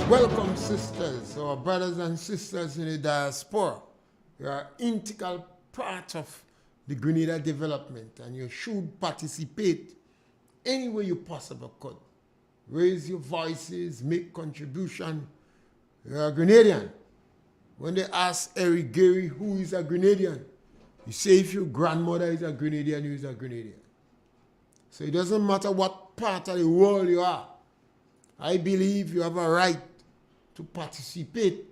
Welcome, sisters, our brothers and sisters in the diaspora. You are an integral part of the Grenada development, and you should participate any way you possibly could. Raise your voices, make contribution. You're a Grenadian. When they ask Eric Gary who is a Grenadian, you say if your grandmother is a Grenadian, you is a Grenadian. So it doesn't matter what part of the world you are. I believe you have a right to participate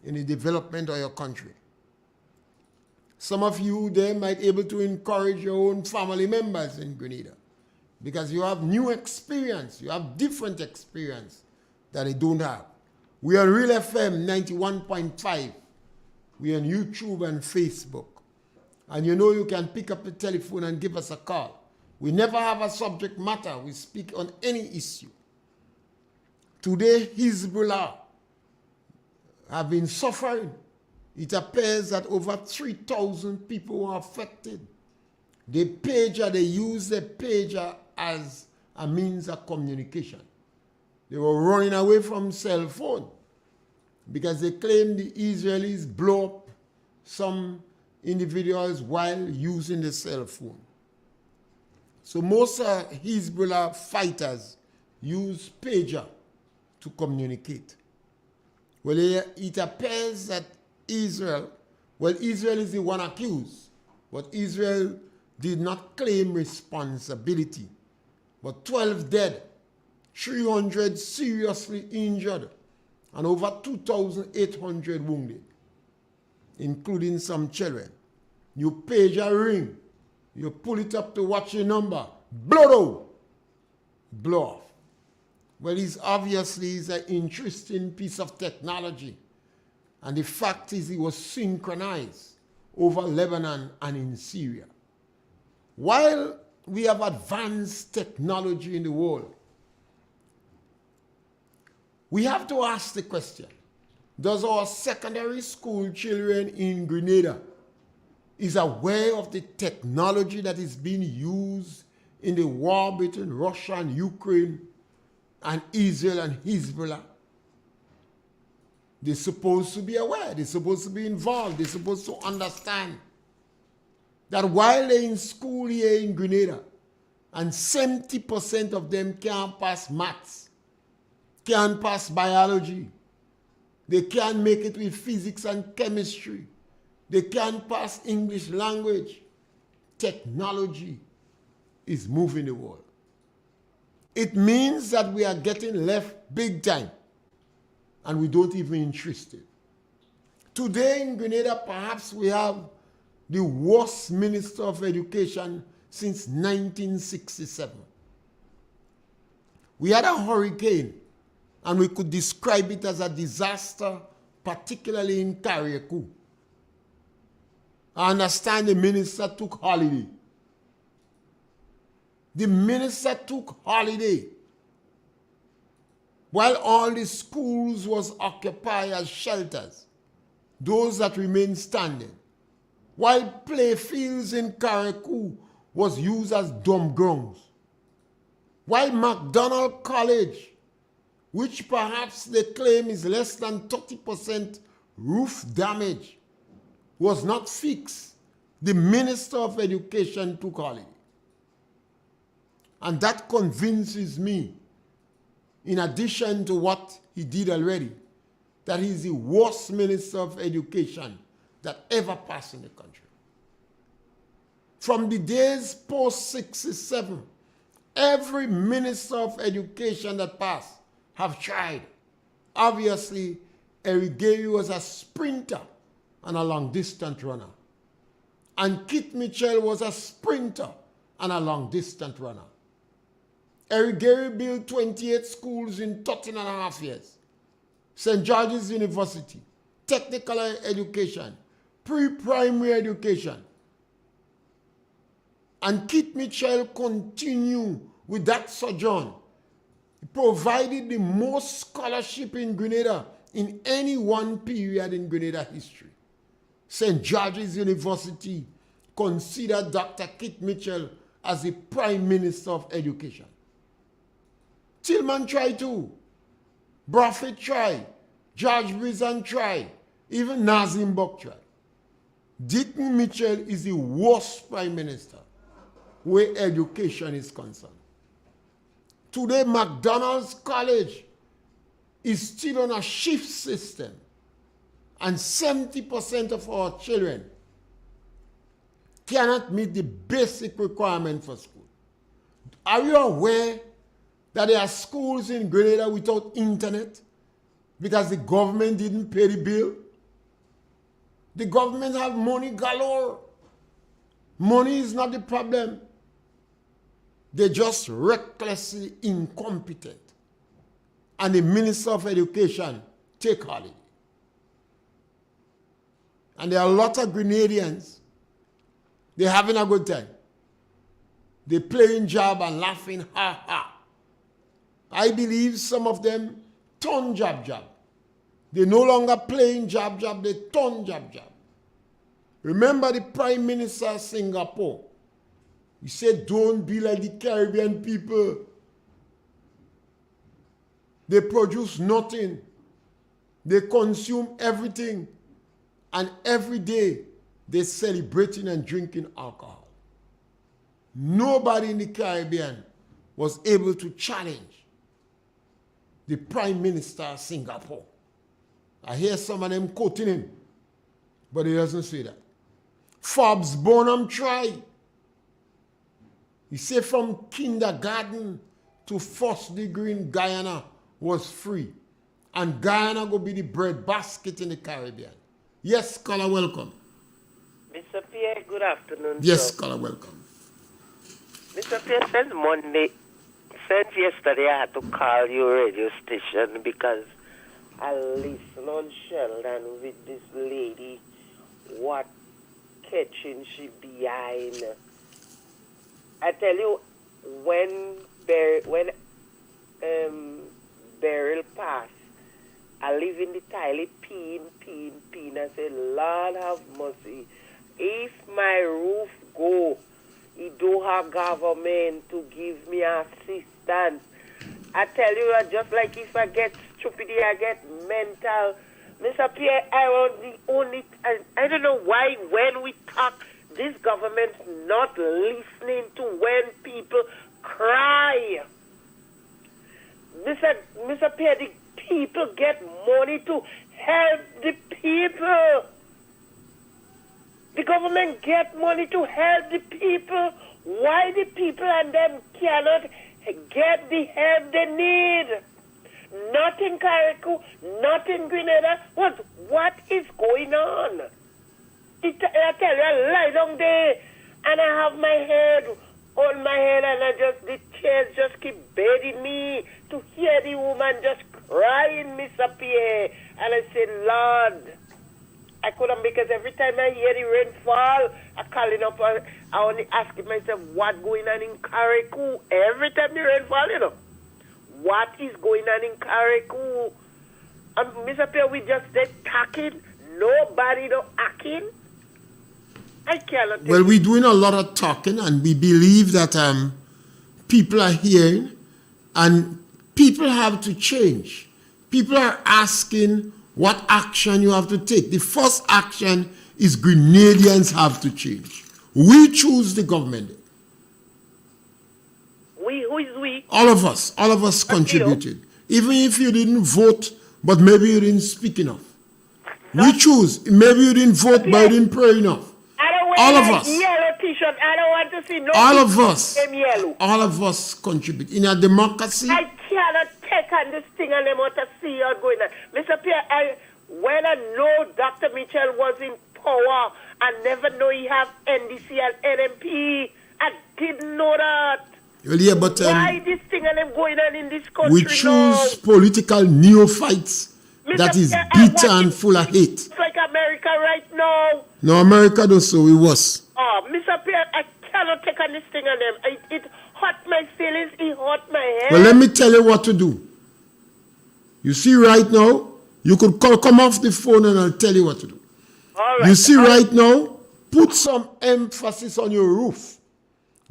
in the development of your country. Some of you there might be able to encourage your own family members in Grenada because you have new experience, you have different experience that they don't have. We are RealFM 91.5. We are on YouTube and Facebook. And you know you can pick up the telephone and give us a call. We never have a subject matter. We speak on any issue. Today, Hezbollah have been suffering. It appears that over 3,000 people were affected. They use the pager as a means of communication. They were running away from cell phone because they claimed the Israelis blew up some individuals while using the cell phone. So most Hezbollah fighters use pager to communicate. Well, it appears that Israel is the one accused, but Israel did not claim responsibility. But 12 dead, 300 seriously injured, and over 2,800 wounded, including some children. You pager ring, you pull it up to watch your number, blow off. Well, it's obviously an interesting piece of technology. And the fact is it was synchronized over Lebanon and in Syria. While we have advanced technology in the world, we have to ask the question, does our secondary school children in Grenada is aware of the technology that is being used in the war between Russia and Ukraine and Israel and Hezbollah? They're supposed to be aware. They're supposed to be involved. They're supposed to understand that while they're in school here in Grenada, and 70% of them can't pass maths, can't pass biology, they can't make it with physics and chemistry, they can't pass English language. Technology is moving the world. It means that we are getting left big time, and we don't even interested. Today in Grenada, perhaps we have the worst Minister of Education since 1967. We had a hurricane, and we could describe it as a disaster, particularly in Carriacou. I understand the minister took holiday. The minister took holiday while all the schools was occupied as shelters, those that remained standing, while play fields in Carriacou was used as dump grounds, while MacDonald College, which perhaps they claim is less than 30% roof damage, was not fixed, the Minister of Education took holiday. And that convinces me, in addition to what he did already, that he's the worst Minister of Education that ever passed in the country. From the days post-67, every Minister of Education that passed have tried. Obviously, Eric Gary was a sprinter and a long-distance runner. And Kit Mitchell was a sprinter and a long-distance runner. Eric Gary built 28 schools in 13.5 years. St. George's University, technical education, pre-primary education. And Kit Mitchell continued with that sojourn. He provided the most scholarship in Grenada in any one period in Grenada history. St. George's University considered Dr. Kit Mitchell as the Prime Minister of Education. Tillman tried to, Buffett tried. George Brizan tried. Even Nazim Bok tried. Dick Mitchell is the worst prime minister where education is concerned. Today, McDonald's College is still on a shift system, and 70% of our children cannot meet the basic requirement for school. Are you aware that there are schools in Grenada without internet because the government didn't pay the bill? The government have money galore. Money is not the problem. They're just recklessly incompetent. And the Minister of Education take holiday. And there are a lot of Grenadians, they're having a good time. They're playing job and laughing, ha ha. I believe some of them turn job. They're no longer playing job, they turn job. Remember the Prime Minister of Singapore. He said, don't be like the Caribbean people. They produce nothing. They consume everything. And every day, they're celebrating and drinking alcohol. Nobody in the Caribbean was able to challenge the Prime Minister of Singapore. I hear some of them quoting him, but he doesn't say that. Forbes Bonham tried. He said from kindergarten to first degree in Guyana was free. And Guyana will be the bread basket in the Caribbean. Yes, caller, welcome. Mr. Pierre, good afternoon. Yes, caller, welcome. Mr. Pierre, since yesterday I had to call your radio station because I listen on Sheldon with this lady, what catching she behind. I tell you, when Beryl passed, I live in the toilet peeing. I said, Lord have mercy. If my roof go, he don't have government to give me assistance. I tell you, just like if I get stupidity, I get mental. Mr. Pierre, I don't know why when we talk, this government's not listening to when people cry. Mr. Pierre, the people get money to help the people. The government get money to help the people. Why the people and them cannot get the help they need? Not in Carriacou, not in Grenada. What is going on? I tell you, I lie down there and I have my head on my head and the tears just keep begging me to hear the woman just crying, Mr. Pierre. And I say, Lord, I couldn't, because every time I hear the rainfall, I calling up, I only asking myself, what's going on in Carriacou? Every time the rainfall, what is going on in Carriacou? And Mr. Pierre, we just stay talking, nobody no acting. I cannot. Well, we're doing a lot of talking, and we believe that people are hearing, and people have to change. People are asking what action you have to take. The first action is Grenadians have to change. We choose the government. We, who is we? All of us contributed. Even if you didn't vote, but maybe you didn't speak enough. We choose. Maybe you didn't vote, but you didn't pray enough. All of us. Yellow t-shirt. I don't want to see no. All of us contribute. In a democracy, I cannot take on this thing and I want to see what's going on. Mr. Pierre, when I know Dr. Mitchell was in power, I never know he have NDC and NMP. I didn't know that. Well, yeah, but why this thing and them going on in this country? We choose political neophytes that is bitter and full of hate. It's like America right now. No, America does so. It was. Oh, Mr. Pierre, I cannot take on this thing on them. It hurt my feelings. It hurt my head. Well, let me tell you what to do. You see right now, you could come off the phone and I'll tell you what to do. All right. You see right now, put some emphasis on your roof.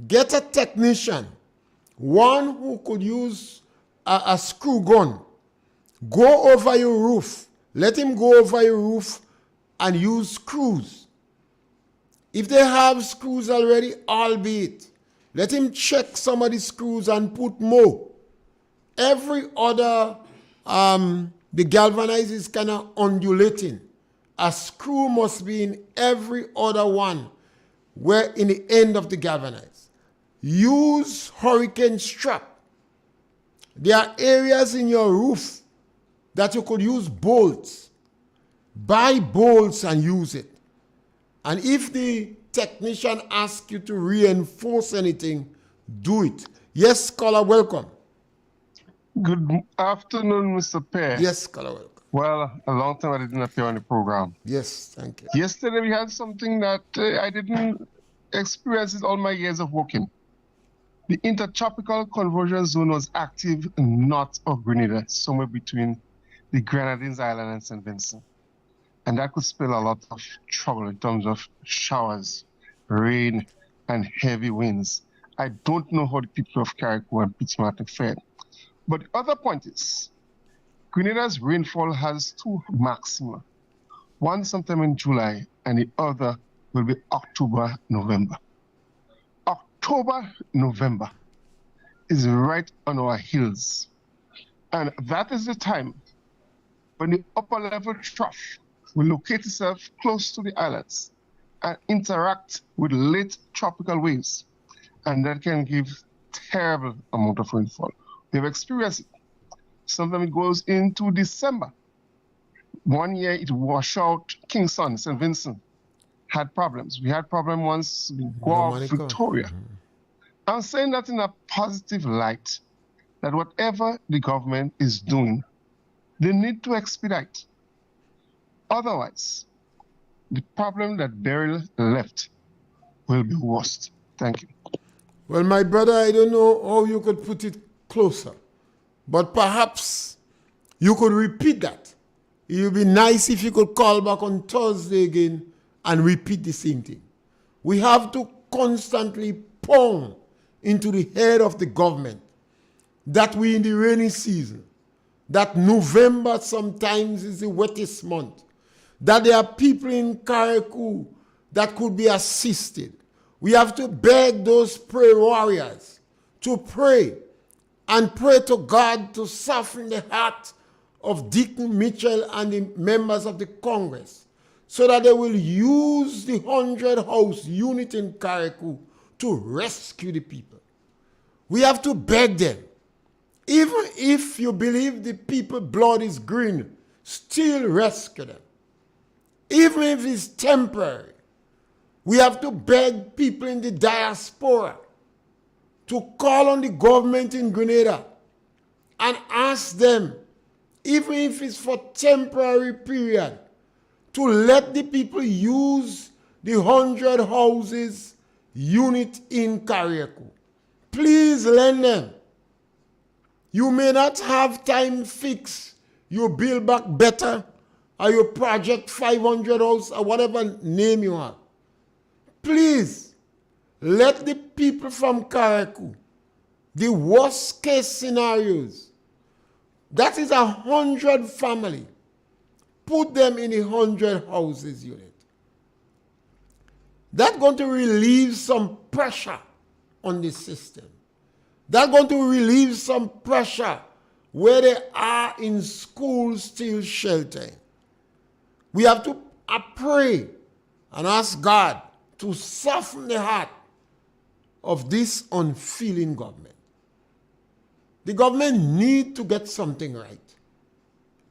Get a technician, one who could use a screw gun Go over your roof. Let him go over your roof and use screws. If they have screws already, albeit, let him check some of the screws and put more. Every other, the galvanized is kind of undulating. A screw must be in every other one where in the end of the galvanized. Use hurricane strap. There are areas in your roof that you could use bolts. Buy bolts and use it. And if the technician asks you to reinforce anything, do it. Yes, scholar, welcome. Good afternoon, Mr. Pierre. Yes, scholar, welcome. Well, a long time I didn't appear on the program. Yes, thank you. Yesterday we had something that I didn't experience in all my years of working. The intertropical conversion zone was active north of Grenada, somewhere between the Grenadines Island and St. Vincent. And that could spell a lot of trouble in terms of showers, rain, and heavy winds. I don't know how the people of Carriacou and Pittsmartin fared. But the other point is, Grenada's rainfall has two maxima. One sometime in July, and the other will be October, November. October, November is right on our hills. And that is the time when the upper level trough will locate itself close to the islands and interact with late tropical waves. And that can give terrible amount of rainfall. They've experienced it. Sometimes it goes into December. One year it washed out Kingston, St. Vincent, had problems. We had problem once with Guam, Victoria. Mm-hmm. I'm saying that in a positive light, that whatever the government is doing, they need to expedite. Otherwise, the problem that Beryl left will be worse. Thank you. Well, my brother, I don't know how you could put it closer, but perhaps you could repeat that. It would be nice if you could call back on Thursday again and repeat the same thing. We have to constantly pound into the head of the government that we in the rainy season, that November sometimes is the wettest month, that there are people in Carriacou that could be assisted. We have to beg those prayer warriors to pray and pray to God to soften the heart of Deacon Mitchell and the members of the Congress so that they will use the 100-house unit in Carriacou to rescue the people. We have to beg them. Even if you believe the people's blood is green, still rescue them. Even if it's temporary. We have to beg people in the diaspora to call on the government in Grenada and ask them, even if it's for temporary period, to let the people use the 100 houses unit in Carriacou. Please lend them. You may not have time fixed. You build back better or you project 500 houses or whatever name you have. Please, let the people from Carriacou, the worst case scenarios, that is 100 family, put them in the 100 houses unit. That's going to relieve some pressure on the system. That's going to relieve some pressure where they are in schools still sheltering. We have to pray and ask God to soften the heart of this unfeeling government. The government need to get something right.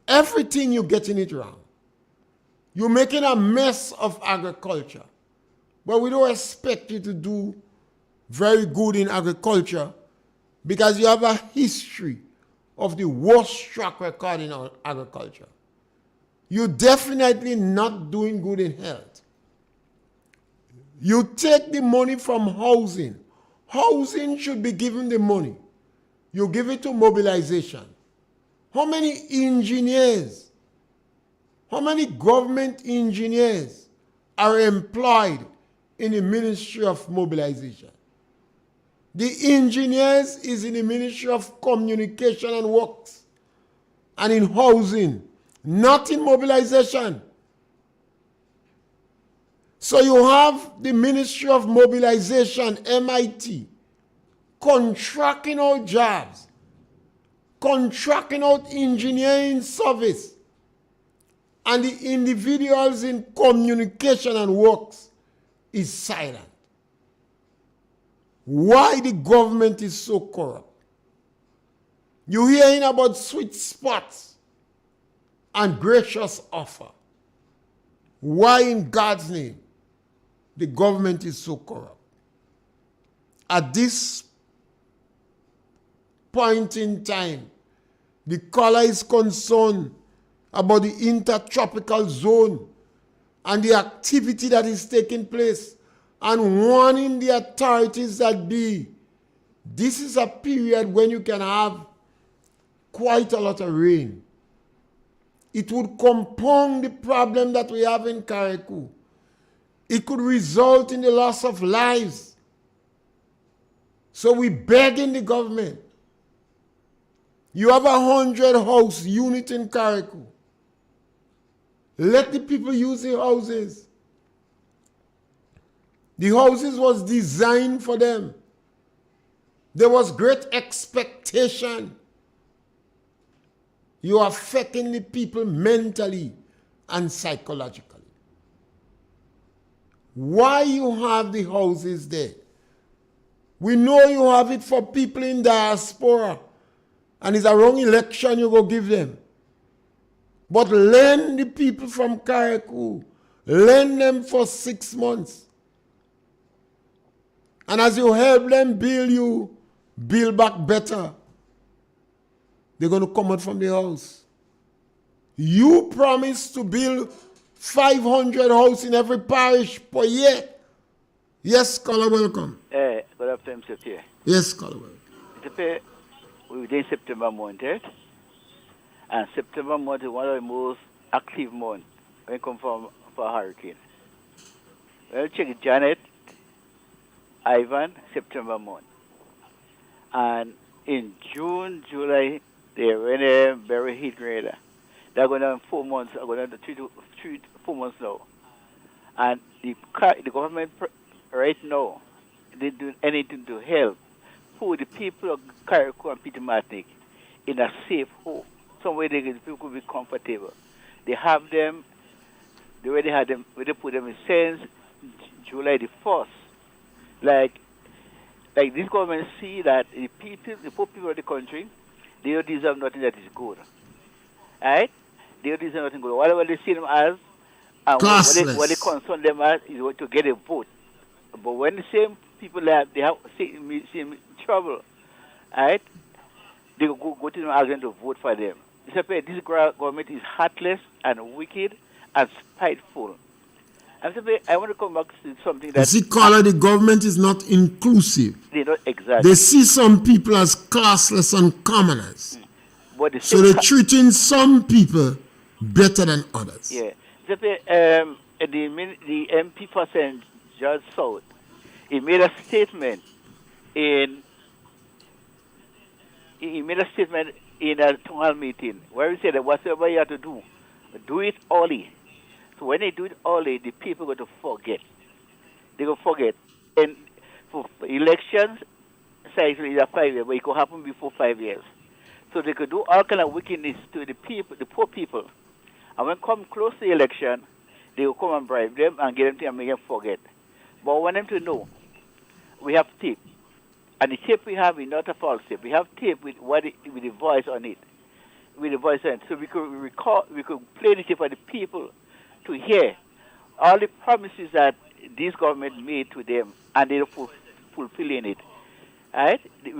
Everything you're getting it wrong. You're making a mess of agriculture. But we don't expect you to do very good in agriculture because you have a history of the worst track record in our agriculture. You're definitely not doing good in health. You take the money from housing. Housing should be given the money. You give it to mobilization. How many engineers, how many government engineers are employed in the Ministry of Mobilization? The engineers is in the Ministry of Communication and Works. and in housing, not in mobilization. So you have the Ministry of Mobilization, MIT, contracting out jobs, contracting out engineering service, and the individuals in communication and works is silent. Why the government is so corrupt? You hearing about sweet spots and gracious offer. Why in God's name the government is so corrupt? At this point in time, the caller is concerned about the intertropical zone and the activity that is taking place and warning the authorities that this is a period when you can have quite a lot of rain. It would compound the problem that we have in Carriacou. It could result in the loss of lives. So we begging the government. You have 100 house unit in Carriacou. Let the people use the houses. The houses was designed for them. There was great expectation. You are affecting the people mentally and psychologically. Why you have the houses there? We know you have it for people in diaspora. And it's a wrong election you go give them. But lend the people from Carriacou. Lend them for 6 months. And as you help them build back better. They're going to come out from the house. You promised to build 500 houses in every parish per year. Yes, caller, welcome. Good afternoon, Mr. Pierre. Yes, caller, welcome. Mr. Pierre, we're within September month, right? And September month is one of the most active months when it comes for a hurricane. When you check Janet, Ivan, September month. And in June, July, they went very heat Grenada. They're going to 4 months, are going to 4 months now. And the government right now, they do anything to help put the people of Carriacou and Peter Martinique in a safe home. Somewhere the people could be comfortable. They have them, the way they had them, where they put them in since July the 1st. Like this government see that the poor people of the country, they don't deserve nothing that is good. Right? They don't deserve nothing good. Whatever they see them as, and what they concern them as is to get a vote. But when the same people that they have same trouble, right? They go to them asking to vote for them. This government is heartless and wicked and spiteful. I want to come back to something that... You see, caller, the government is not inclusive. They're not exactly. They see some people as classless and commoners. But so they're treating some people better than others. Yeah. The MP for St. George South, he made a statement in a town hall meeting where he said that whatever you have to do it early. So when they do it early, the people go to forget. They go forget. And for elections, cycle is 5 years, but it could happen before 5 years. So they could do all kind of wickedness to the people, the poor people. And when come close to the election, they will come and bribe them and get them to make them forget. But I want them to know, we have tape. And the tape we have is not a false tape. We have tape with the voice on it. With the voice on it. So we could play the tape for the people to hear all the promises that this government made to them, and they're fulfilling it. Right? The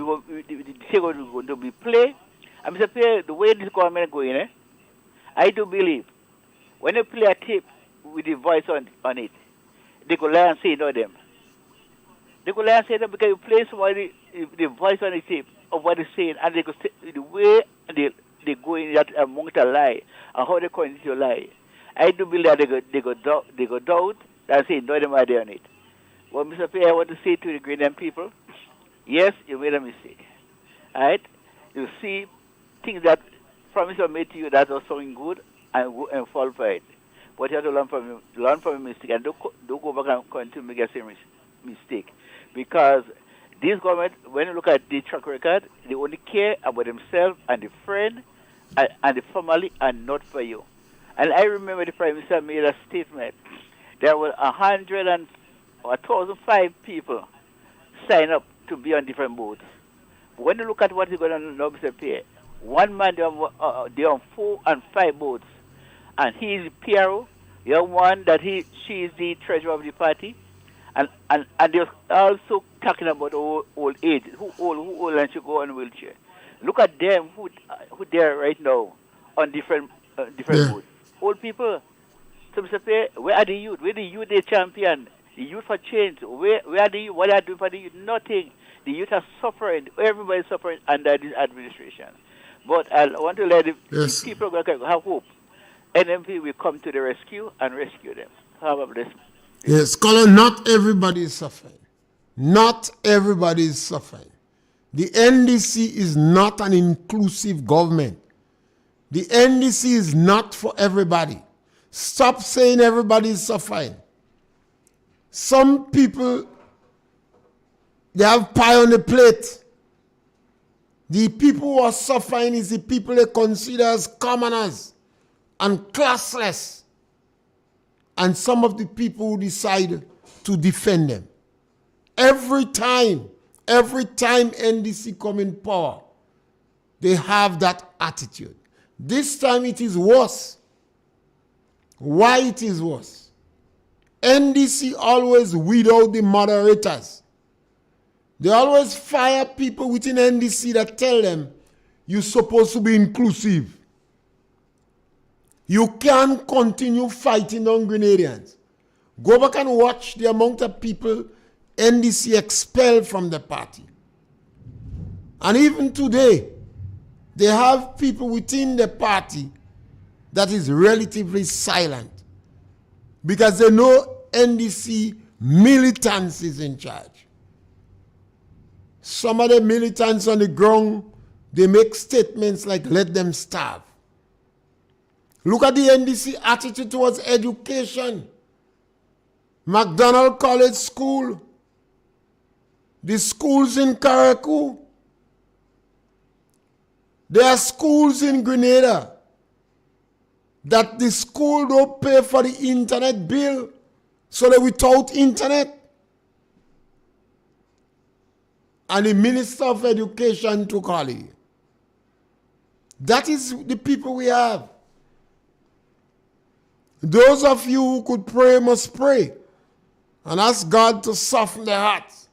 tape going to be played. And Mr. Pierre, the way this government is going, I do believe when they play a tape with the voice on it, they could lie and say no them. They could lie and say that because you play somebody the voice on the tape of what they're saying, and they could say the way they go in that amongst a lie and how they continue to lie. I do believe that they go doubt and say no them are there on it. Well, Mr. Pierre, I want to say to the Grenadian people, yes, you made a mistake. Right? You see things that promises are made to you that are sounding good and fall for it. But you have to learn from your mistake and don't go back and continue to make the same mistake. Because this government, when you look at the track record, they only care about themselves and the friend and the family and not for you. And I remember the Prime Minister made a statement. There were 1,005 people sign up to be on different boats. But when you look at what he's going to do now, Mr. Pierre, one man, they're on 4 and 5 boats. And he is Pierre. You have one that she is the treasurer of the party. And they're also talking about old age, who old and should go on wheelchair. Look at them who there right now on different boats. Old people. So Mr. Pierre, where are the youth? Where the youth they champion? The youth for change. Where are the youth? What are they doing for the youth? Nothing. The youth are suffering. Everybody is suffering under this administration. But I want to let the people have hope. NMP will come to the rescue and rescue them. Have a blessing. Yes, Colin, not everybody is suffering. Not everybody is suffering. The NDC is not an inclusive government. The NDC is not for everybody. Stop saying everybody is suffering. Some people, they have pie on the plate. The people who are suffering is the people they consider as commoners and classless. And some of the people who decide to defend them. Every time NDC come in power, they have that attitude. This time it is worse. Why it is worse? NDC always weed out the moderators. They always fire people within NDC that tell them, you're supposed to be inclusive. You can't continue fighting on Grenadians. Go back and watch the amount of people NDC expelled from the party. And even today, they have people within the party that is relatively silent because they know NDC militants is in charge. Some of the militants on the ground, they make statements like, let them starve. Look at the NDC attitude towards education. McDonald College School, the schools in Carriacou. There are schools in Grenada that the school don't pay for the internet bill, so they're without internet. And the Minister of Education took holiday. That is the people we have. Those of you who could pray must pray and ask God to soften their hearts.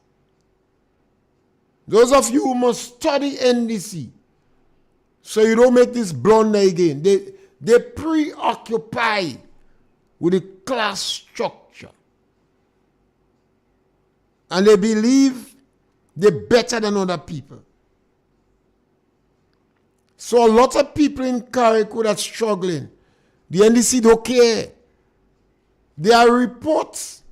Those of you who must study NDC so you don't make this blunder again. They preoccupy with the class structure. And they believe they're better than other people. So a lot of people in Carriacou are struggling. The NDC don't care. There are reports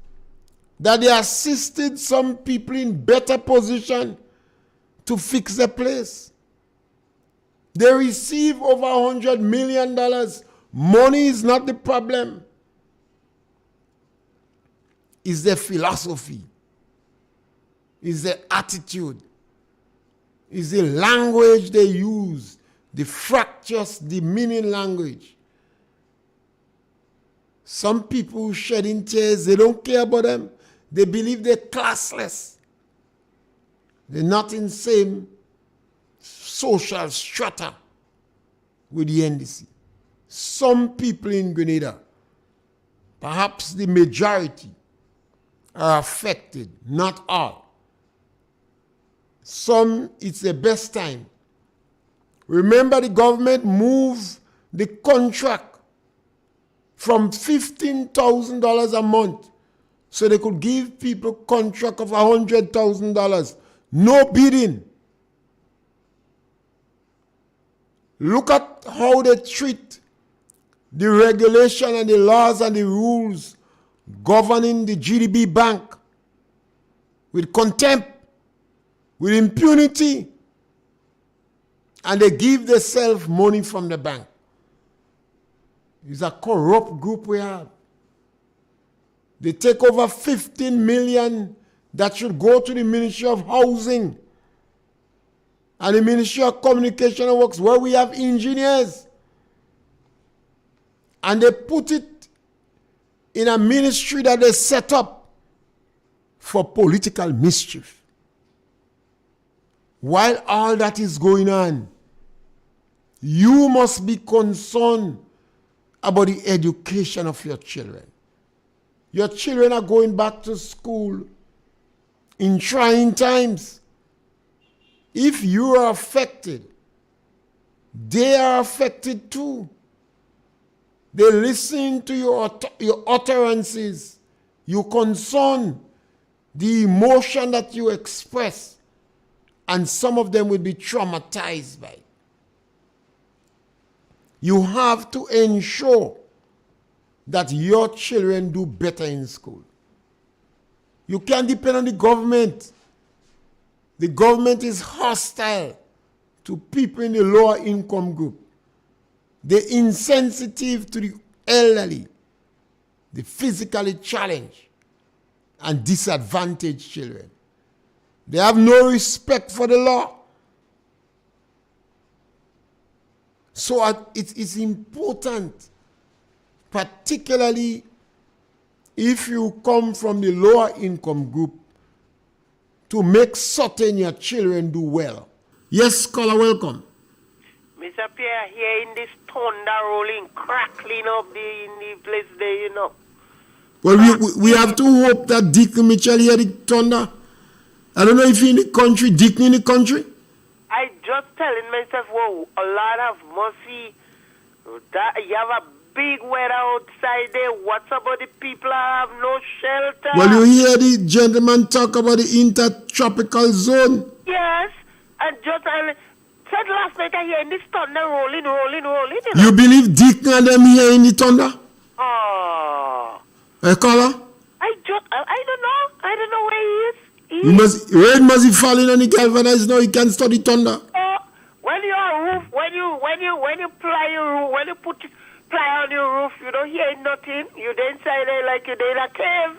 that they assisted some people in better position to fix the place. They receive over $100 million. Money is not the problem. It's the philosophy. It's the attitude. It's the language they use. The fractious, demeaning language. Some people shedding tears, they don't care about them. They believe they're classless. They're not in the same social strata with the NDC. Some people in Grenada, perhaps the majority, are affected, not all. Some, it's the best time. Remember, the government moved the contract from $15,000 a month so they could give people contract of $100,000. No bidding. Look at how they treat the regulation and the laws and the rules governing the GDB Bank with contempt, with impunity. and they give themselves money from the bank. It's a corrupt group we have. They take over 15 million that should go to the Ministry of Housing and the Ministry of Communication and Works, where we have engineers. And they put it in a ministry that they set up for political mischief. While all that is going on, you must be concerned about the education of your children. Your children are going back to school in trying times. If you are affected, they are affected too. They listen to your utterances, you concern, the emotion that you express, and some of them will be traumatized by it. You have to ensure that your children do better in school. You can't depend on the government. The government is hostile to people in the lower income group. They're insensitive to the elderly, the physically challenged, and disadvantaged children. They have no respect for the law. So it is important, particularly if you come from the lower income group, to make certain your children do well. Yes, caller, welcome. Mr. Pierre, here in this thunder rolling, crackling up in the place there, you know. Well, we have to hope that Dick Mitchell hear the thunder. I don't know if you're in the country, Dick in the country. I just telling myself, whoa, a lot of mercy. That you have a big weather outside there. What's about the people that have no shelter? Well, you hear the gentleman talk about the intertropical zone. Yes, and just said last night I hear in this thunder rolling. You believe Dick and them here in the thunder? Oh. Caller? I don't know. I don't know where he is. Rain must be falling on the galvanized now. He can't study thunder. When your roof, when you ply your roof, when you put ply on your roof, you don't hear nothing. You're inside there like you're in a cave.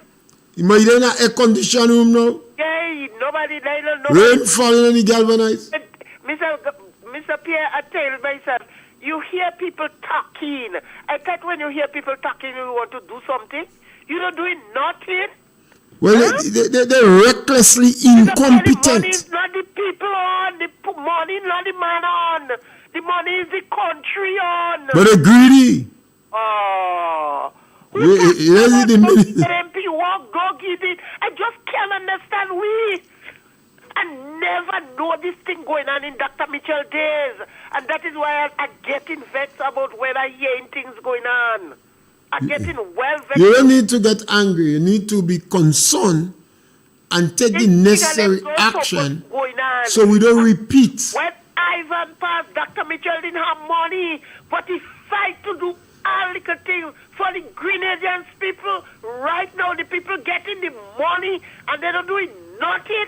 You're in an air conditioned room now. Yeah, nobody. Rain falling on the galvanized. Mr. Pierre, I tell myself, you hear people talking. I thought when you hear people talking, you want to do something. You're not doing nothing. Well, they're recklessly incompetent. The money is not the people on. The money is not the man on. The money is the country on. But they're greedy. Oh. MP walk, go get it. I just can't understand I never know this thing going on in Dr. Mitchell days. And that is why I'm getting vexed about when I hear things going on. I'm getting vexed. You don't need to get angry. You need to be concerned and take the necessary action so we don't repeat. When Ivan passed, Dr. Mitchell didn't have money, but he fight to do all little things for the Grenadians people. Right now, the people getting the money and they don't do nothing.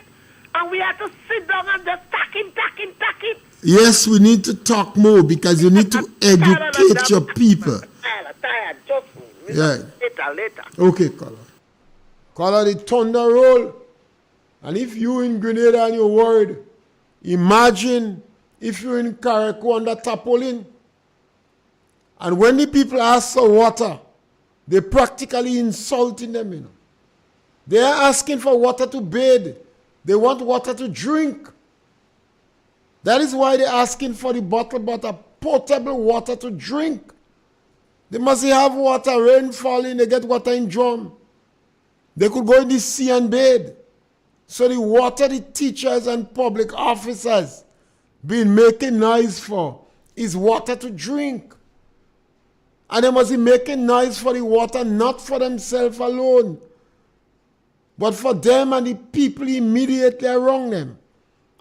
And we have to sit down and just tack it. Yes, we need to talk more because you need to educate your people. Tired. Just later. Okay, caller. Caller, the thunder roll. And if you in Grenada and you're worried, imagine if you're in Carriacou under tarpaulin. And when the people ask for water, they're practically insulting them, you know. They're asking for water to bathe. They want water to drink. That is why they're asking for the bottled water, potable water to drink. They must have water, rain falling, they get water in drum. They could go in the sea and bathe. So the water the teachers and public officers been making noise for is water to drink. And they must be making noise for the water, not for themselves alone, but for them and the people immediately around them.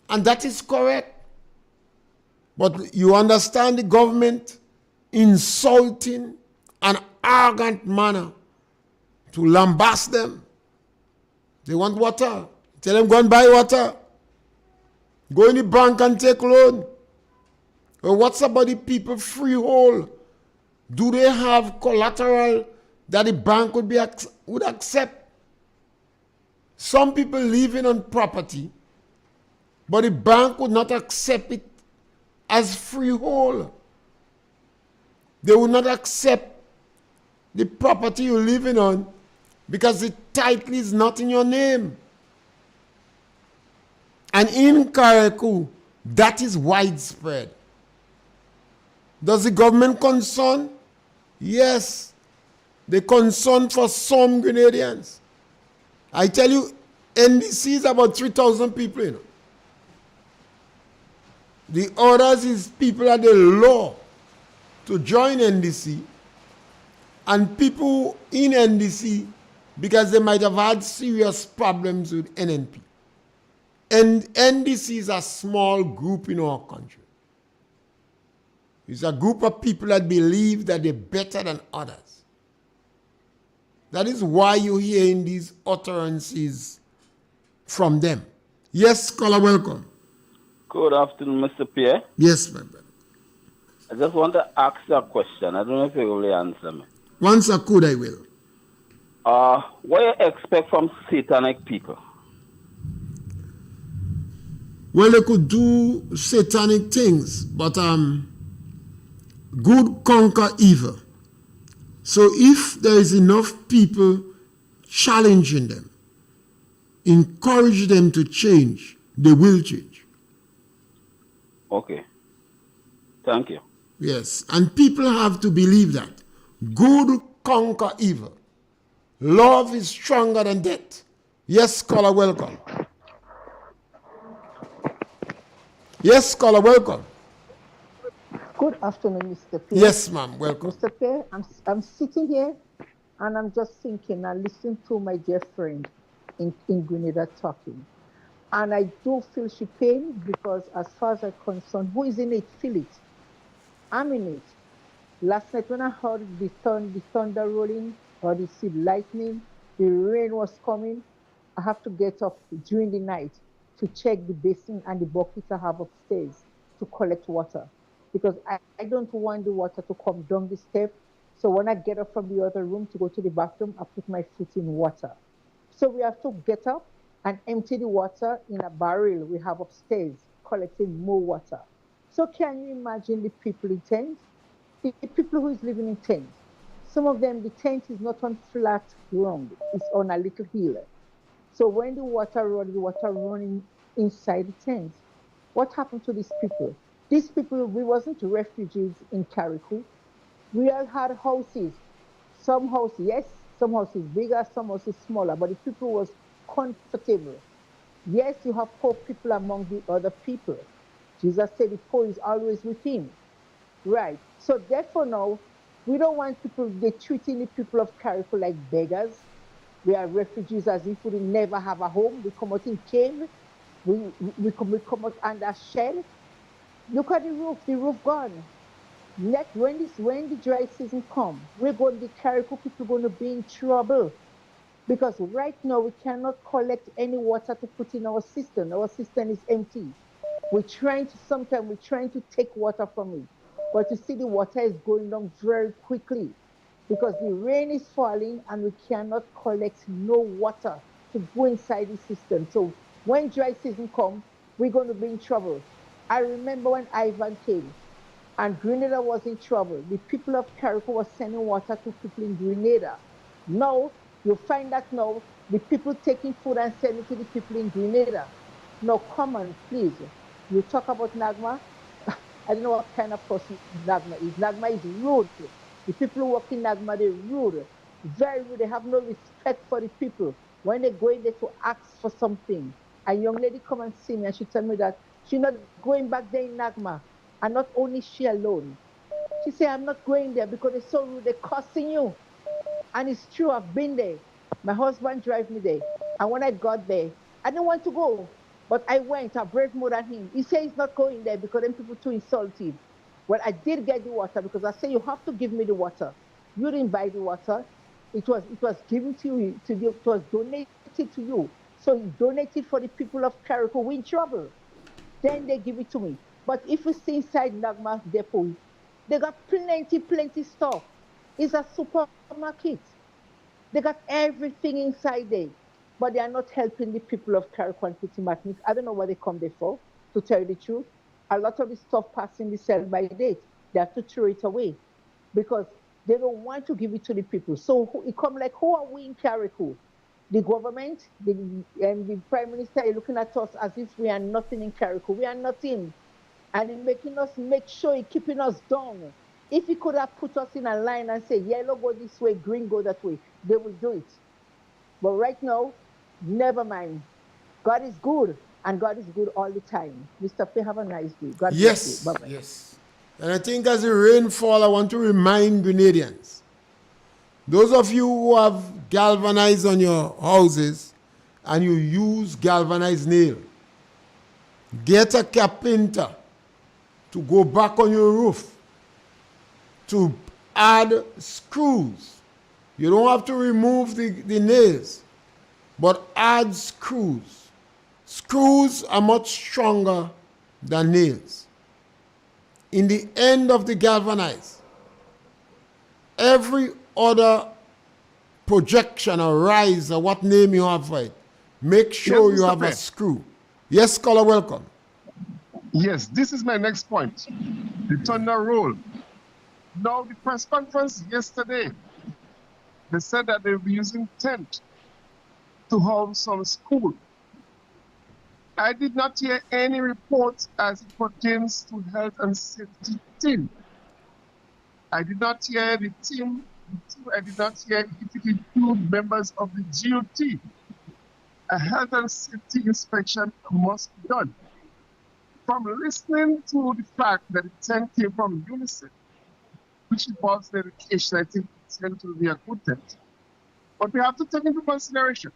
And that is correct. But you understand the government insulting an arrogant manner to lambast them. They want water. Tell them, go and buy water. Go in the bank and take loan. What's about the people freehold? Do they have collateral that the bank would accept? Some people living on property, but the bank would not accept it as freehold. They would not accept the property you're living on because the title is not in your name. And in Carriacou, that is widespread. Does the government concern? Yes. They concern for some Grenadians. I tell you, NDC is about 3,000 people, you know. The others is people at the law to join NDC, and people in NDC because they might have had serious problems with NNP. And NDC is a small group in our country. It's a group of people that believe that they're better than others. That is why you're hearing these utterances from them. Yes, caller, welcome. Good afternoon, Mr. Pierre. Yes, my brother. I just want to ask you a question. I don't know if you will answer me. Once I could, I will. What do you expect from satanic people? Well, they could do satanic things, but good conquer evil. So if there is enough people challenging them, encourage them to change, they will change. Okay. Thank you. Yes, and people have to believe that. Good conquer evil. Love is stronger than death. Yes, caller, welcome. Yes, caller, welcome. Good afternoon, Mr. Pierre. Yes, ma'am, welcome. Mr. Pierre, I'm sitting here and I'm just thinking and listening to my dear friend in Grenada talking. And I do feel she pain because as far as I'm concerned, who is in it, feel it. I'm in it. Last night when I heard the thunder rolling or the lightning, the rain was coming, I have to get up during the night to check the basin and the bucket I have upstairs to collect water. Because I don't want the water to come down the step. So when I get up from the other room to go to the bathroom, I put my foot in water. So we have to get up and empty the water in a barrel we have upstairs, collecting more water. So can you imagine the people in tents? The people who is living in tents. Some of them, the tent is not on flat ground, it's on a little hill. So when the water running inside the tent, what happened to these people? These people, we wasn't refugees in Carriacou. We all had houses. Some houses, yes, some houses bigger, some houses smaller, but the people was comfortable. Yes, you have poor people among the other people. Jesus said the poor is always with him. Right. So therefore now, we don't want people, they're treating the people of Carriacou like beggars. We are refugees as if we will never have a home. We come out in cave. We come out under shed. Look at the roof gone. When the dry season come, the Carriacou people going to be in trouble. Because right now we cannot collect any water to put in our cistern. Our cistern is empty. Sometimes we're trying to take water from it. But you see the water is going down very quickly because the rain is falling and we cannot collect no water to go inside the cistern. So when dry season comes, we're going to be in trouble. I remember when Ivan came and Grenada was in trouble. The people of Carriacou was sending water to people in Grenada. Now, you find that now, the people taking food and sending to the people in Grenada. Now, come on, please. You talk about Nagma. I don't know what kind of person Nagma is. Nagma is rude. The people who work in Nagma, they're rude. Very rude. They have no respect for the people. When they go in there to ask for something, a young lady come and see me and she tell me that she's not going back there in Nagma. And not only she alone. She said, I'm not going there because they're so rude. They're cursing you. And it's true, I've been there. My husband drive me there. And when I got there, I didn't want to go. But I went, I braved more than him. He said he's not going there because then people too insulted. Well, I did get the water because I said, you have to give me the water. You didn't buy the water. It was given to you, it was donated to you. So you donated for the people of Carriacou. We're in trouble. Then they give it to me. But if you see inside Nagma's depot, they got plenty stuff. It's a supermarket. They got everything inside there. But they are not helping the people of Carriacou and Petit Martinique. I don't know what they come there for, to tell you the truth. A lot of the stuff passing the sell by date, they have to throw it away because they don't want to give it to the people. So it come like, who are we in Carriacou? The government, the Prime Minister is looking at us as if we are nothing in Carriacou. We are nothing. And he's making us make sure he's keeping us down. If he could have put us in a line and say, yellow go this way, green go that way, they will do it. But right now, never mind. God is good, and God is good all the time. Mr. Pierre, have a nice day. God bless you. Bye-bye. Yes. And I think as the rainfall, I want to remind Grenadians, those of you who have galvanized on your houses and you use galvanized nail, get a carpenter to go back on your roof to add screws. You don't have to remove the nails, but add screws. Screws are much stronger than nails. In the end of the galvanized, every other projection or rise or what name you have for it, make sure you have a screw. Yes, caller, welcome. Yes, this is my next point. The thunder roll. Now, the press conference yesterday, they said that they'll be using tent to house some school. I did not hear any reports as it pertains to health and safety team. I did not hear the team. I did not hear if it include members of the GOT. A health and safety inspection must be done. From listening to the fact that the tent came from UNICEF, which involves the education, I think it's going to be a good tent. But we have to take into consideration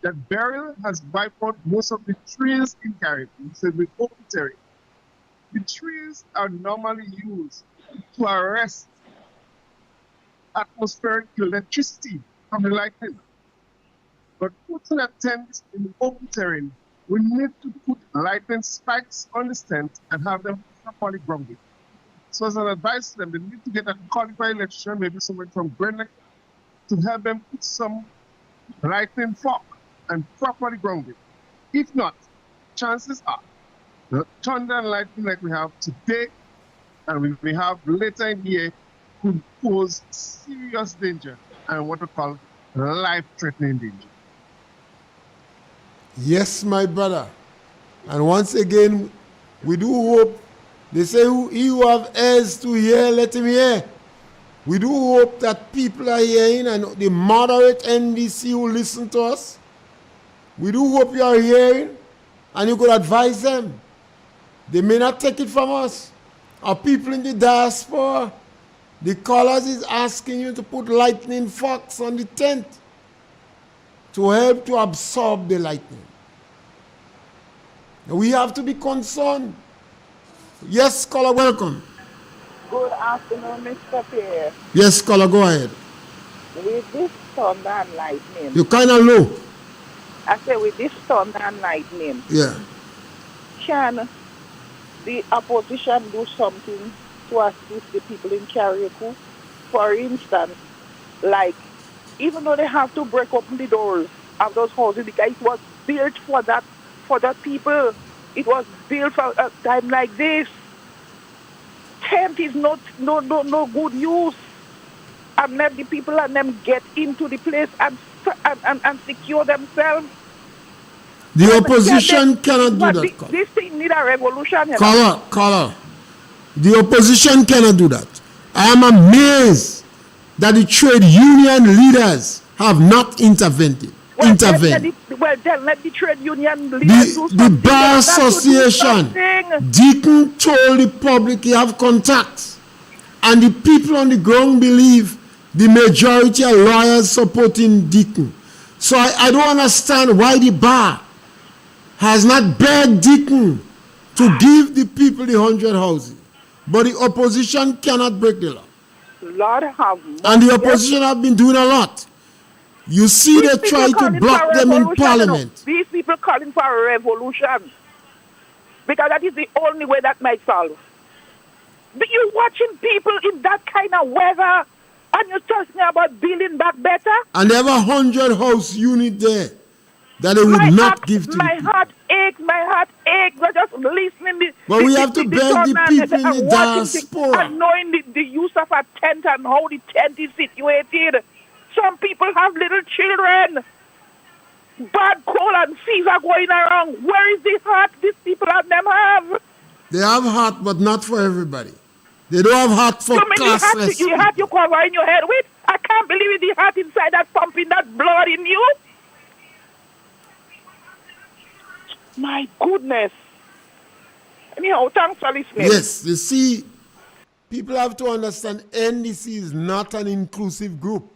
that burial has wiped out most of the trees in Carriacou, so with open terrain. The trees are normally used to arrest atmospheric electricity from the lightning. But putting a tent in the open terrain, we need to put lightning spikes on the tent and have them properly grounded. So as an advice to them, they need to get a qualified electrician, maybe someone from Grenada, to help them put some lightning fork and properly grounded. If not, chances are the thunder and lightning like we have today and we have later in the year could pose serious danger and what we call life-threatening danger. Yes, my brother. And once again, we do hope, they say, he who have ears to hear, let him hear. We do hope that people are hearing and the moderate NDC who listen to us, we do hope you are hearing and you could advise them. They may not take it from us. Our people in the diaspora, the callers is asking you to put lightning forks on the tent to help to absorb the lightning. We have to be concerned. Yes, caller, welcome. Good afternoon, Mr. Pierre. Yes, caller, go ahead. With this thunder and lightning, You're kind of low. I say with this thunder and lightning, Yeah. can the opposition do something to assist the people in Carriacou? For instance, like, even though they have to break open the doors of those houses, because it was built for that people. It was built for a time like this. Tent is no good use. And let the people and them get into the place and secure themselves. The opposition cannot do that. This thing need a revolution. You know? Caller. The opposition cannot do that. I am amazed that the trade union leaders have not intervened. Then let the trade union leaders do something. The Bar Association, Deacon told the public he have contacts. And the people on the ground believe the majority are lawyers supporting Deacon. So I don't understand why the Bar has not begged Deacon to give the people the 100 houses. But the opposition cannot break the law. Lord have mercy. And the opposition have been doing a lot. You see, they try to block them in parliament. These people calling for a revolution. because that is the only way that might solve. But you're watching people in that kind of weather, and you're talking about building back better? And there were 100 house unit there that they would not give to the people. My heart aches. We're just listening. But we have to beg the people in the diaspora. And knowing the use of a tent and how the tent is situated. Some people have little children. Bad cold and fever going around. Where is the heart these people of them have? They have heart, but not for everybody. They don't have heart for classless. The heart you cover in your head with? I can't believe it, the heart inside that pumping that blood in you. My goodness. Anyhow, thanks for listening. Yes, you see, people have to understand NDC is not an inclusive group.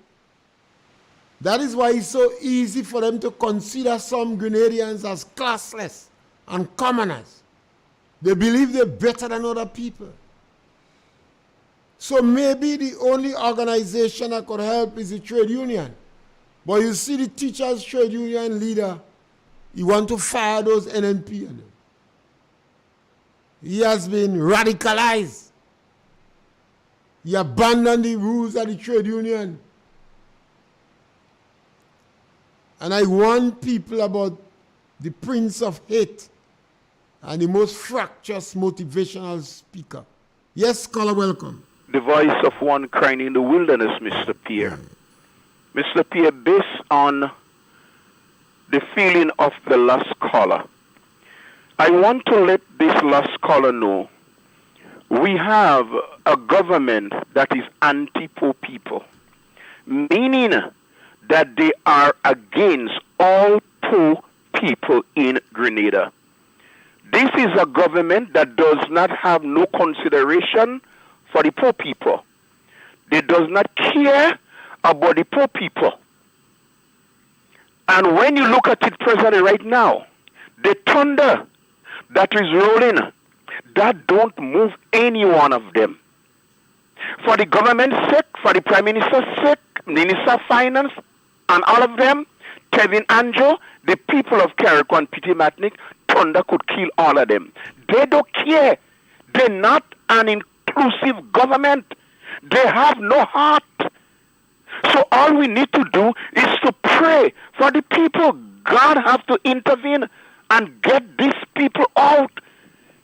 That is why it's so easy for them to consider some Grenadians as classless and commoners. They believe they're better than other people. So maybe the only organization that could help is the trade union. But you see the teachers' trade union leader, he want to fire those NNP. He has been radicalized. He abandoned the rules of the trade union. And I warn people about the Prince of Hate and the most fractious motivational speaker. Yes, scholar, welcome. The voice of one crying in the wilderness, Mr. Pierre. Mr. Pierre, based on the feeling of the last caller, I want to let this last caller know we have a government that is anti-poor people, meaning that they are against all poor people in Grenada. This is a government that does not have no consideration for the poor people. They does not care about the poor people. And when you look at it presently right now, the thunder that is rolling, that don't move any one of them. For the government's sake, for the Prime Minister's sake, Minister of Finance, and all of them, Kevin Anjo, the people of Carriacou and Petit thunder could kill all of them. They don't care. They're not an inclusive government. They have no heart. So all we need to do is to pray for the people. God has to intervene and get these people out.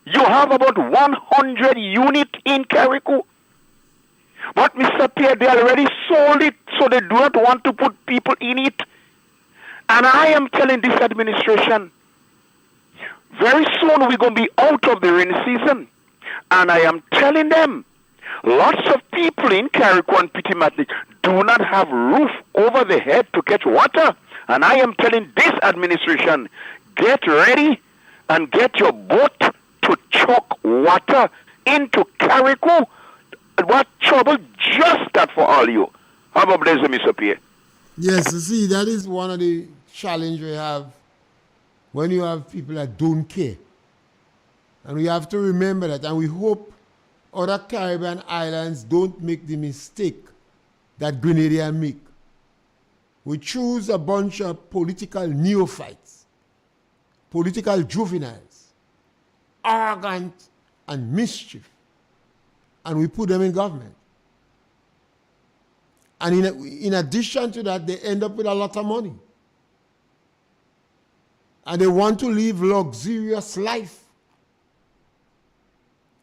You have about 100 units in Carriacou. But Mr. Pierre, they already sold it, so they do not want to put people in it. And I am telling this administration, very soon we're going to be out of the rainy season. And I am telling them, lots of people in Carriacou and Petit do not have roof over their head to catch water. And I am telling this administration, get ready and get your boat to chuck water into Carriacou. What trouble just that for all you. How about this, Mr. Pierre? Yes, you see, that is one of the challenges we have when you have people that don't care. And we have to remember that, and we hope other Caribbean islands don't make the mistake that Grenada make. We choose a bunch of political neophytes, political juveniles, arrogant and mischief, and we put them in government. And in addition to that, they end up with a lot of money. And they want to live luxurious life.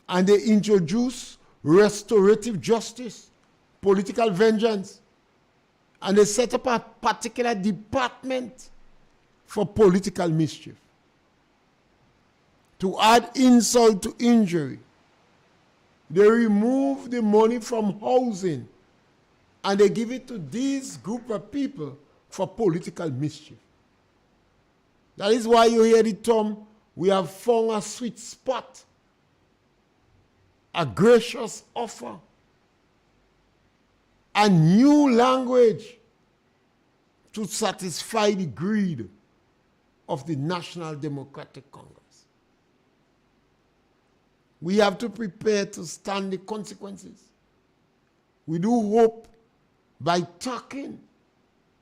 And they introduce restorative justice, political vengeance. And they set up a particular department for political mischief. To add insult to injury, they remove the money from housing and they give it to this group of people for political mischief. That is why you hear the term, we have found a sweet spot, a gracious offer, a new language to satisfy the greed of the National Democratic Congress. We have to prepare to stand the consequences. We do hope by talking,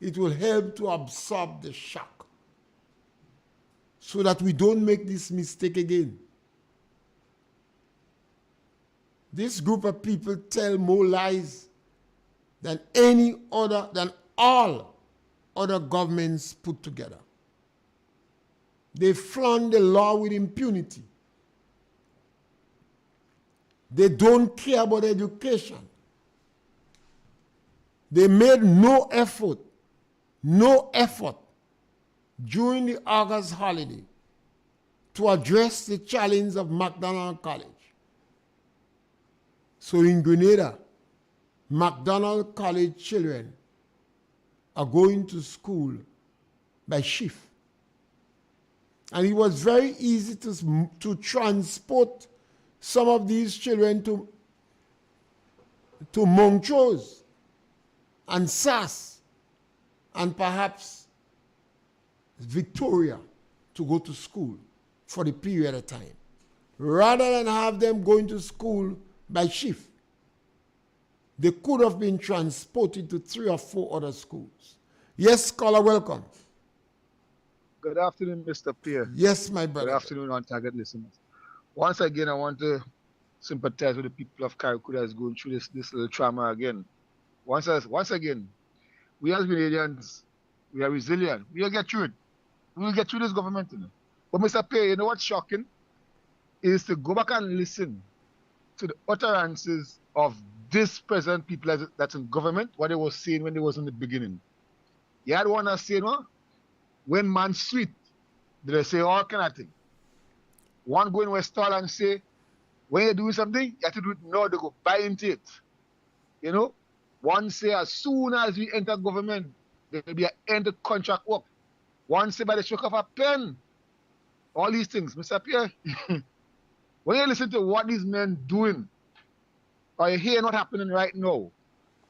it will help to absorb the shock so that we don't make this mistake again. This group of people tell more lies than all other governments put together. They flaunt the law with impunity. They don't care about education. They made no effort during the August holiday to address the challenge of McDonald College. So in Grenada, McDonald College children are going to school by shift. And it was very easy to transport some of these children to Montrose and SAS and perhaps Victoria to go to school for the period of time, rather than have them going to school by shift. They could have been transported to 3 or 4 other schools. Yes, caller, welcome. Good afternoon, Mr. Pierre. Yes, my brother. Good afternoon, on-target listeners. Once again, I want to sympathize with the people of Carriacou that's going through this little trauma again. Once again, we as Grenadians, we are resilient. We will get through it. We will get through this government. You know? But Mr. Pierre, you know what's shocking? Is to go back and listen to the utterances of this present people that's in government, what they were saying when they was in the beginning. You had one that said, well, when man sweet, they say all kind of thing. One go in West Hall and say, when you're doing something, you have to do it now, they go buy into it. You know? One say as soon as we enter government, there will be an end to contract work. One say by the stroke of a pen. All these things. Mr. Pierre, when you listen to what these men doing, or you hear what's happening right now,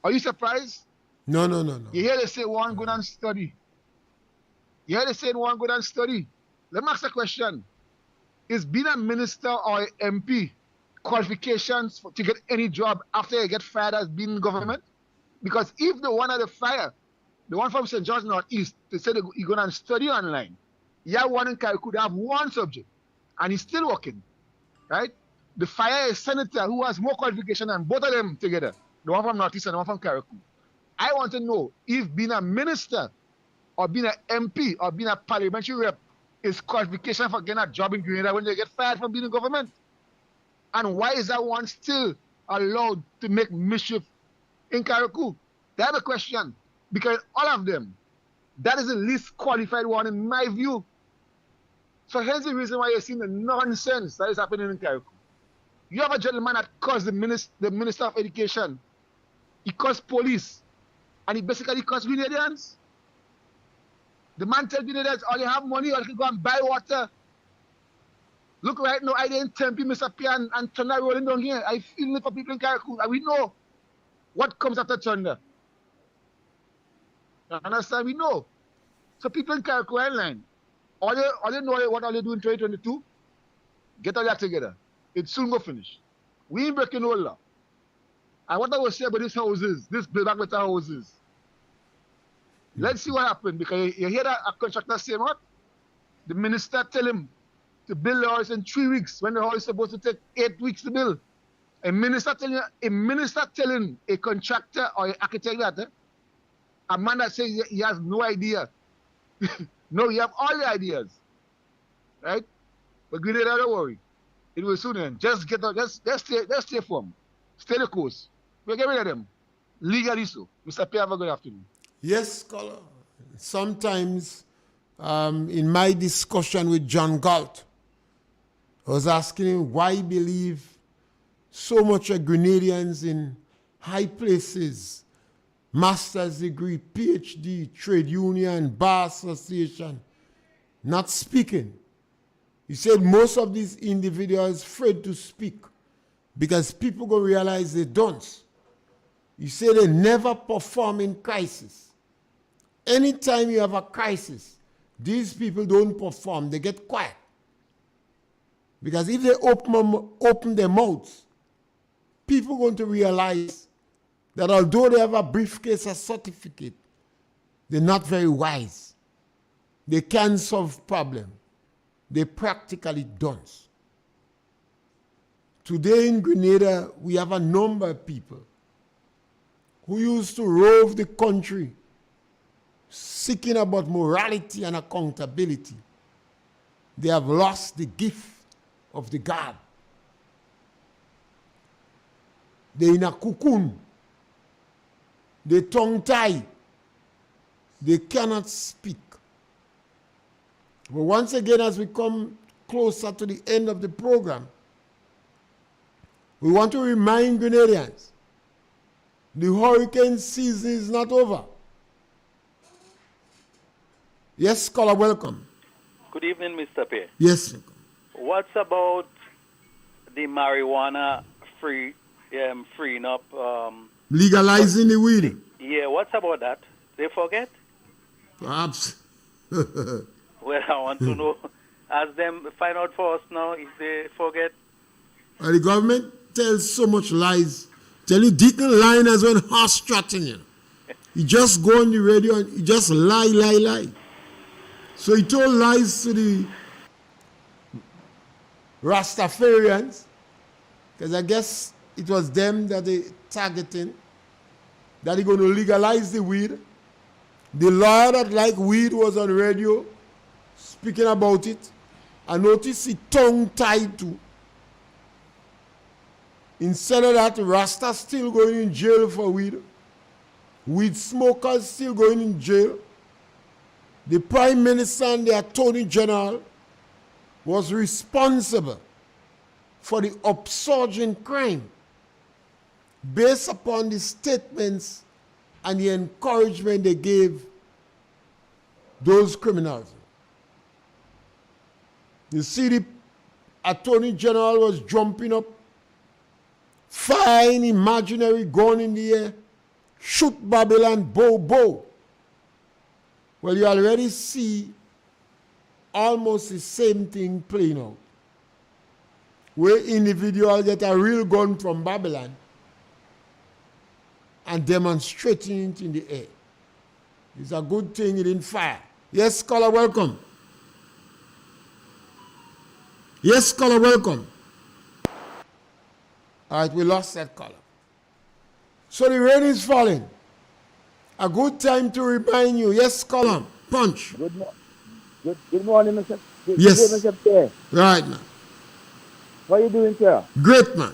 are you surprised? No. You hear they say one go and study. You hear they say one go and study. Let me ask a question. Is being a minister or an MP qualifications to get any job after you get fired as being in government? Because if the one at the fire, the one from St. George Northeast, they said you're going to study online. You have one in Carriacou, they have one subject, and he's still working, right? The fire is senator who has more qualification than both of them together, the one from Northeast and the one from Carriacou. I want to know if being a minister or being an MP or being a parliamentary rep is qualification for getting a job in Grenada when they get fired from being in government. And why is that one still allowed to make mischief in Carriacou? They have a question. Because all of them, that is the least qualified one in my view. So here's the reason why you're seeing the nonsense that is happening in Carriacou. You have a gentleman that caused the Minister of Education. He caused police. And he basically caused Grenadians. The man tells Grenadians, all you have money, or you can go and buy water. Look right now, I didn't tempt you, Mr. Pierre, and thunder rolling down here. I feel it for people in Carriacou. And we know what comes after thunder. You understand? We know. So people in Carriacou Island, all they know what all they do in 2022, get all that together. It soon go finish. We ain't breaking no law. And what I will say about these houses, this build back better houses, let's see what happens. Because you hear that a contractor saying what? The minister tell him to build the house in 3 weeks when the house is supposed to take 8 weeks to build. A minister telling a contractor or an architect that, a man that says he has no idea. No, you have all the ideas. Right? But Grenada, don't worry. It will soon end. Just stay firm. Stay the course. We'll get rid of them. Legally so. Mr. Pierre, have a good afternoon. Yes, caller. Sometimes in my discussion with John Galt, I was asking him why he believe so much of Grenadians in high places, master's degree, PhD, trade union, bar association, not speaking. He said most of these individuals afraid to speak because people go realize they don't. He said they never perform in crisis. Anytime you have a crisis, these people don't perform, they get quiet. Because if they open their mouths, people are going to realize that although they have a briefcase, a certificate, they're not very wise. They can't solve problems. They practically don't. Today in Grenada, we have a number of people who used to rove the country seeking about morality and accountability. They have lost the gift of the gab. They're in a cocoon. They tongue-tied. They cannot speak. But once again, as we come closer to the end of the program, we want to remind Grenadians, the hurricane season is not over. Yes, scholar, welcome. Good evening, Mr. Pierre. Yes. What's about the marijuana freeing up? Legalizing the weed? Yeah, what's about that? They forget? Perhaps. Well, I want to know. Ask them, find out for us now if they forget. The government tells so much lies. Tell you, Deacon Liners when horse-trotting you. He just go on the radio and he just lie. So he told lies to the Rastafarians, because I guess it was them that they targeting, that he going to legalize the weed. The lawyer that liked weed was on radio speaking about it. I noticed he tongue-tied too. Instead of that, Rasta still going in jail for weed. Weed smokers still going in jail. The Prime Minister and the Attorney General was responsible for the upsurge in crime based upon the statements and the encouragement they gave those criminals. You see, the Attorney General was jumping up, fine imaginary gun in the air, shoot Babylon, bow. Well, you already see almost the same thing playing out. Where individuals get a real gun from Babylon and demonstrating it in the air. It's a good thing it didn't fire. Yes, caller, welcome. Yes, caller, welcome. All right, we lost that caller. So the rain is falling. A good time to remind you. Yes, caller, punch. Good morning, Mr. Yes. Mr. Pierre. Right, man. What are you doing, sir? Great, man.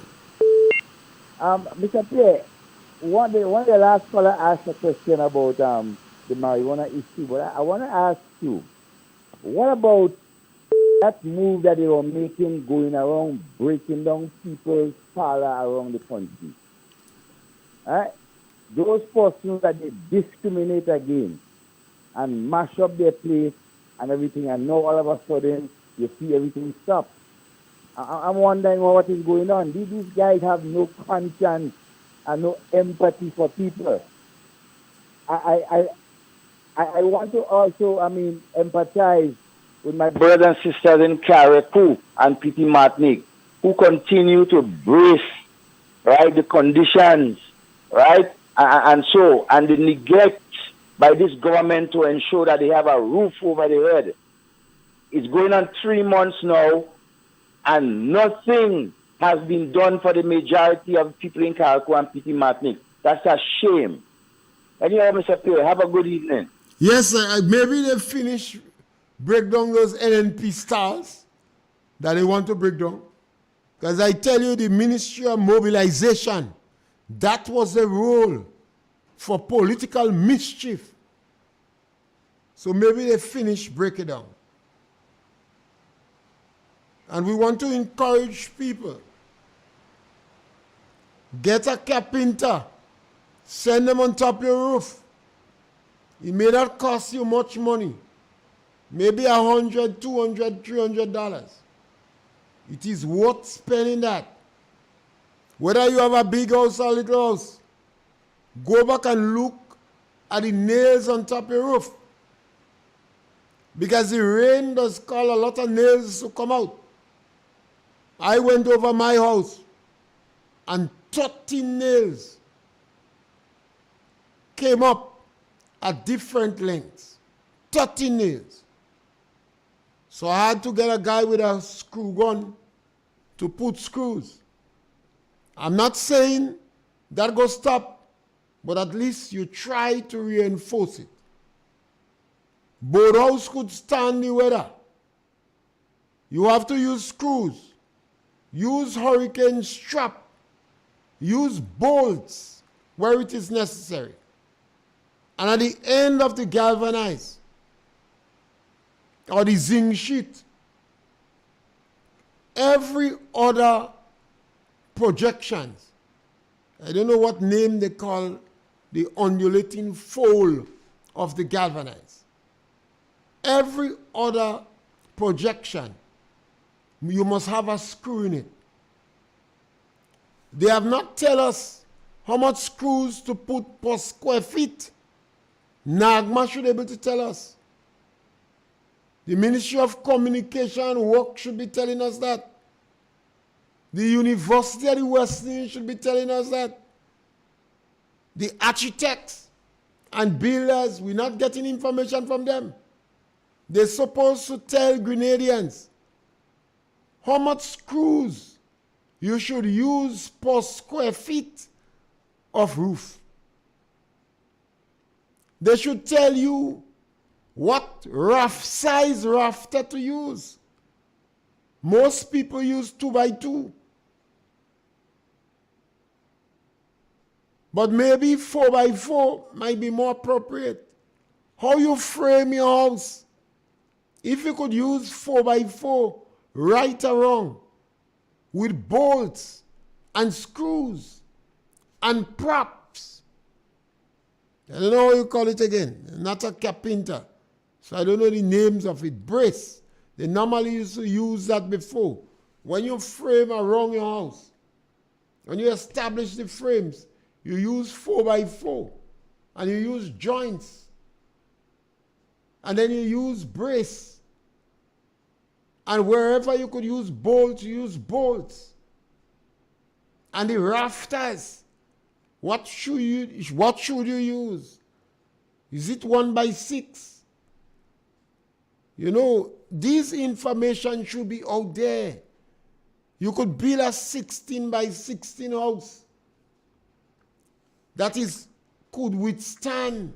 Mr. Pierre, one of the last caller asked a question about the marijuana issue, but I want to ask you, what about that move that they were making going around breaking down people's parlor around the country? Right? Those persons that they discriminate against and mash up their place and everything, and now all of a sudden you see everything stop. I'm wondering what is going on. These guys have no conscience and no empathy for people. I want to also, empathize with my brothers and sisters in Carriacou and Petit Martinique who continue to brace, right, the conditions, right, and the neglect by this government to ensure that they have a roof over their head. It's going on 3 months now, and nothing has been done for the majority of people in Carriacou and Petit Martinique. That's a shame. Anyhow, Mr. Pierre, have a good evening. Yes, maybe they finish break down those NNP stars that they want to break down. Because I tell you, the Ministry of Mobilization, that was the role for political mischief. So maybe they finish break it down. And we want to encourage people. Get a carpenter. Send them on top of your roof. It may not cost you much money. Maybe $100, $200, $300. It is worth spending that. Whether you have a big house or a little house, go back and look at the nails on top of your roof. Because the rain does cause a lot of nails to come out. I went over my house and 30 nails came up at different lengths. 30 nails. So I had to get a guy with a screw gun to put screws. I'm not saying that go stop, but at least you try to reinforce it. Boathouse could stand the weather. You have to use screws, use hurricane strap, use bolts where it is necessary. And at the end of the galvanized or the zinc sheet, every other projections, I don't know what name they call the undulating fold of the galvanized. Every other projection, you must have a screw in it. They have not tell us how much screws to put per square feet. NAGMA should be able to tell us. The Ministry of Communication and Work should be telling us that. The University of the West Indies should be telling us that. The architects and builders, we're not getting information from them. They're supposed to tell Grenadians how much screws you should use per square feet of roof. They should tell you what size rafter to use. Most people use 2x2. But maybe 4x4 might be more appropriate. How you frame your house. If you could use 4x4, right or wrong, with bolts and screws and props. I don't know how you call it again. I'm not a carpenter, so I don't know the names of it. Brace. They normally used to use that before. When you frame around your house, when you establish the frames, you use 4x4 and you use joints. And then you use brace. And wherever you could use bolts, you use bolts. And the rafters, what should you use? Is it 1x6? You know, this information should be out there. You could build a 16x16 house that could withstand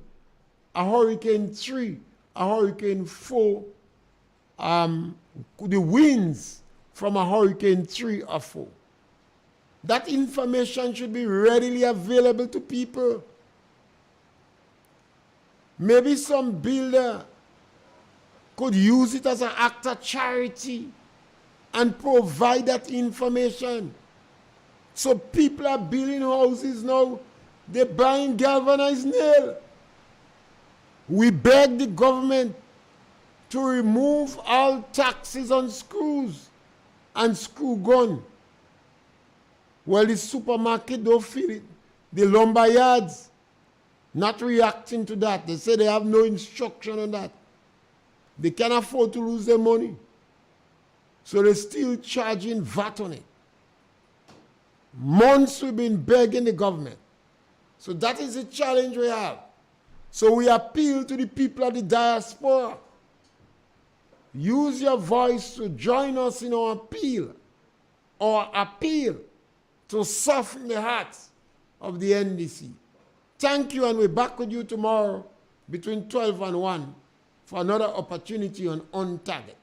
a Hurricane 3, a Hurricane 4, the winds from a Hurricane 3 or 4. That information should be readily available to people. Maybe some builder could use it as an act of charity and provide that information. So people are building houses now, they're buying galvanized nail. We beg the government to remove all taxes on screws and screw gun. Well, the supermarket don't feel it. The lumber yards not reacting to that. They say they have no instruction on that. They can't afford to lose their money. So they're still charging VAT on it. Months we've been begging the government. So that is the challenge we have. So we appeal to the people of the diaspora. Use your voice to join us in our appeal to soften the hearts of the NDC. Thank you, and we're back with you tomorrow between 12 and 1 for another opportunity on Target.